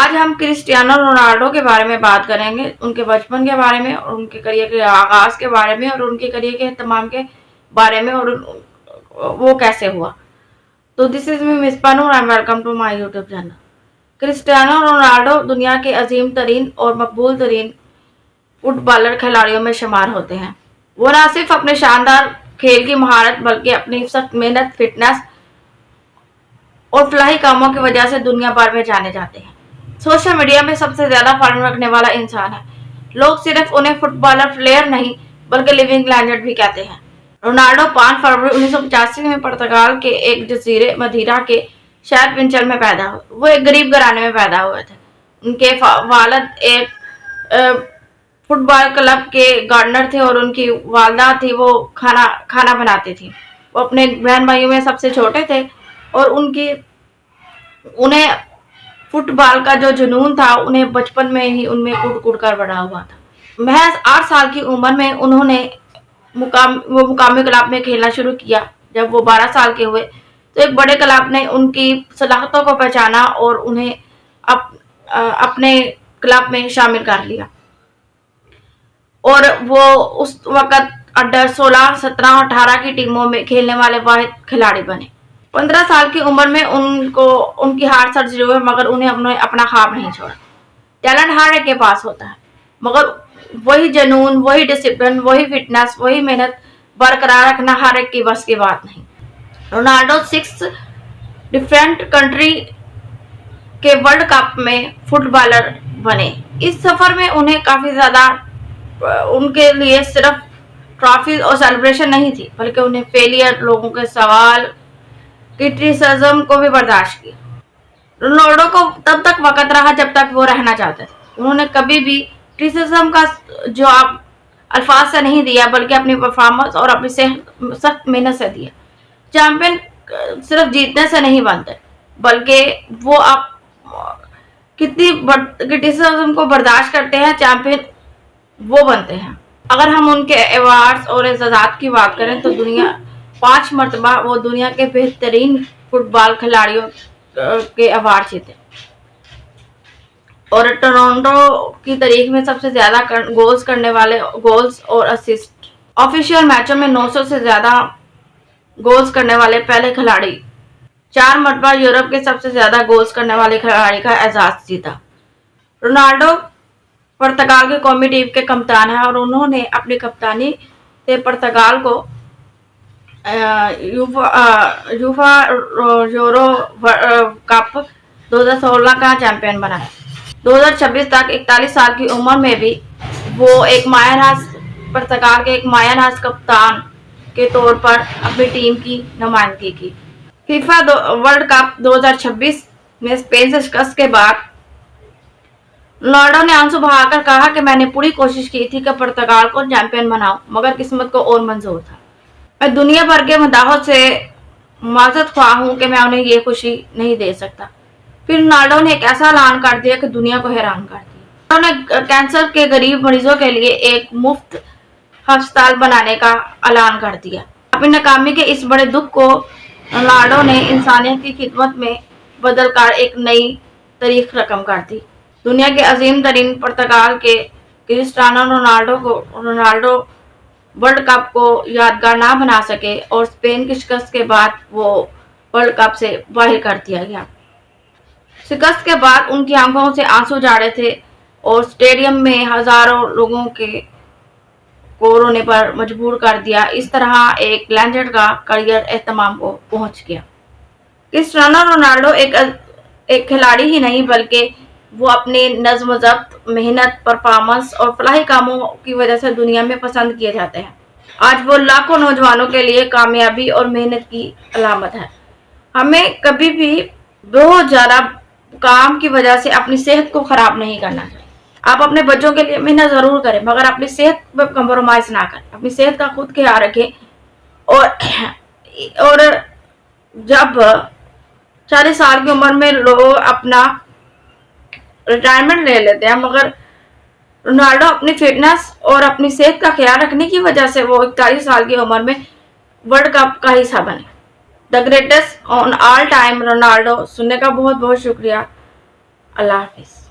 आज हम Cristiano Ronaldo के बारे में बात करेंगे, उनके बचपन के बारे में और उनके करियर के आगाज के बारे में और उनके करियर के तमाम के बारे में और वो कैसे हुआ। तो this is me miss Panoor and welcome to my YouTube channel. Cristiano Ronaldo दुनिया के अजीम तरीन और मकबूल तरीन फुटबॉलर खिलाड़ियों में शुमार होते हैं। वो न सिर्फ अपने शानदार खेल की महारत बल्कि अपनी सख्त मेहनत, फिटनेस और फलाही कामों की वजह से दुनिया भर में जाने जाते हैं। सोशल मीडिया में सबसे ज्यादा फॉलोअर रखने वाला इंसान है। लोग सिर्फ उन्हें फुटबॉलर प्लेयर नहीं बल्कि लिविंग लेजेंड भी कहते हैं। रोनाल्डो 5 फरवरी 1985 में पुर्तगाल के एक जजीरे मदीरा के शहर पिंचल में पैदा हुए। वो एक गरीब घराने में पैदा हुए थे। उनके वालिद एक फुटबॉल क्लब के गार्डनर थे और उनकी वालदा थी वो खाना बनाती थी। वो अपने बहन भाइयों में सबसे छोटे थे और उन्हें फुटबॉल का जो जुनून था उन्हें बचपन में ही उनमें कुट कर बड़ा हुआ था। महज 8 साल की उम्र में उन्होंने मुकामी क्लब में खेलना शुरू किया। जब वो 12 साल के हुए तो एक बड़े क्लब ने उनकी सलाहियतों को पहचाना और उन्हें अपने क्लब में शामिल कर लिया और वो उस वक्त अंडर 16, 17, 18 की टीमों में खेलने वाले वाहिद खिलाड़ी बने। 15 साल की उम्र में उनकी हार्ट सर्जरी हुई मगर उन्हें अपना ख्वाब नहीं छोड़ा। टैलेंट हर एक के पास होता है मगर वही जुनून, वही डिसिप्लिन, वही फिटनेस, वही मेहनत बरकरार रखना हर एक की बस की बात नहीं। रोनाल्डो 6 डिफरेंट कंट्री के वर्ल्ड कप में फुटबॉलर बने। इस सफर में उन्हें काफी ज्यादा उनके लिए सिर्फ ट्रॉफी और सेलिब्रेशन नहीं थी बल्कि उन्हें फेलियर, लोगों के सवाल, क्रिटिसिज्म को भी बर्दाश्त किया। रोनाल्डो को तब तक वक्त रहा जब तक वो रहना चाहते थे। उन्होंने कभी भी क्रिटिसिज्म का जवाब अल्फाज से नहीं दिया बल्कि अपनी परफॉर्मेंस और अपनी सख्त मेहनत से दिया। चैंपियन सिर्फ जीतने से नहीं बनते बल्कि वो आप कितनी क्रिटिसिज्म को बर्दाश्त करते हैं, चैंपियन वो बनते हैं। अगर हम उनके अवार्ड्स और एजाज़ात की बात करें तो 5 मरतबा वो दुनिया के बेहतरीन फुटबॉल खिलाड़ियों के अवार्ड जीते और टोरंटो की तारीख में सबसे ज्यादा गोल्स और असिस्ट। ऑफिशियल मैचों में 900 से ज्यादा गोल्स करने वाले पहले खिलाड़ी। 4 मरतबा यूरोप के सबसे ज्यादा गोल्स करने वाले खिलाड़ी का एजाज जीता। रोनाल्डो पुर्तगाल की कौमी टीम के कप्तान है और उन्होंने अपनी कप्तानी से पुर्तगाल को यूफा यूरो कप 2016 का चैंपियन बनाया। 2026 तक 41 साल की उम्र में भी वो पुर्तगाल के एक मायानाज कप्तान के तौर पर अपनी टीम की नुमाइंदगी की। फीफा वर्ल्ड कप 2026 में स्पेन से शिकस्त के बाद रोनाल्डो ने आंसू बहाकर कहा कि मैंने पूरी कोशिश की थी कि पुर्तगाल को चैंपियन बनाऊं मगर किस्मत को और मंजूर था। मैं दुनिया भर के मदाहों से माजरत ख्वाह हूं कि मैं उन्हें ये खुशी नहीं दे सकता। फिर रोनाल्डो ने एक ऐसा ऐलान कर दिया कि दुनिया को हैरान कर दिया। उन्होंने कैंसर के गरीब मरीजों के लिए एक मुफ्त अस्पताल बनाने का ऐलान कर दिया। अपनी नाकामी के इस बड़े दुख को रोनाल्डो ने इंसानियत की खिदमत में बदलकर एक नई तारीख रकम कर दी। दुनिया के अजीम तरीन पुर्तगाल के क्रिस्टियानो रोनाल्डो वर्ल्ड कप को यादगार ना बना सके और स्पेन की शिकस्त के बाद वो वर्ल्ड कप से बाहर कर दिया गया। शिकस्त के बाद उनकी आंखों से आंसू जा रहे थे और स्टेडियम में हजारों लोगों को रोने पर मजबूर कर दिया। इस तरह एक लेजेंड का करियर एहतमाम को पहुंच गया। क्रिस्टियानो रोनाल्डो एक खिलाड़ी ही नहीं बल्कि वो अपने नज्म ज़ब्त, मेहनत, परफॉर्मेंस और फलाही कामों की वजह से दुनिया में पसंद किए जाते हैं। आज वो लाखों नौजवानों के लिए कामयाबी और मेहनत की अलामत है। हमें कभी भी बहुत ज़्यादा काम की वजह से अपनी सेहत को खराब नहीं करना चाहिए। आप अपने बच्चों के लिए मेहनत जरूर करें मगर अपनी सेहत पर कंप्रोमाइज ना करें। अपनी सेहत का खुद ख्याल रखें और जब 40 साल की उम्र में लोग अपना रिटायरमेंट ले लेते हैं मगर रोनाल्डो अपनी फिटनेस और अपनी सेहत का ख्याल रखने की वजह से वो 41 साल की उम्र में वर्ल्ड कप का हिस्सा बने। The greatest on all time Ronaldo सुनने का बहुत बहुत शुक्रिया। अल्लाह हाफिज़।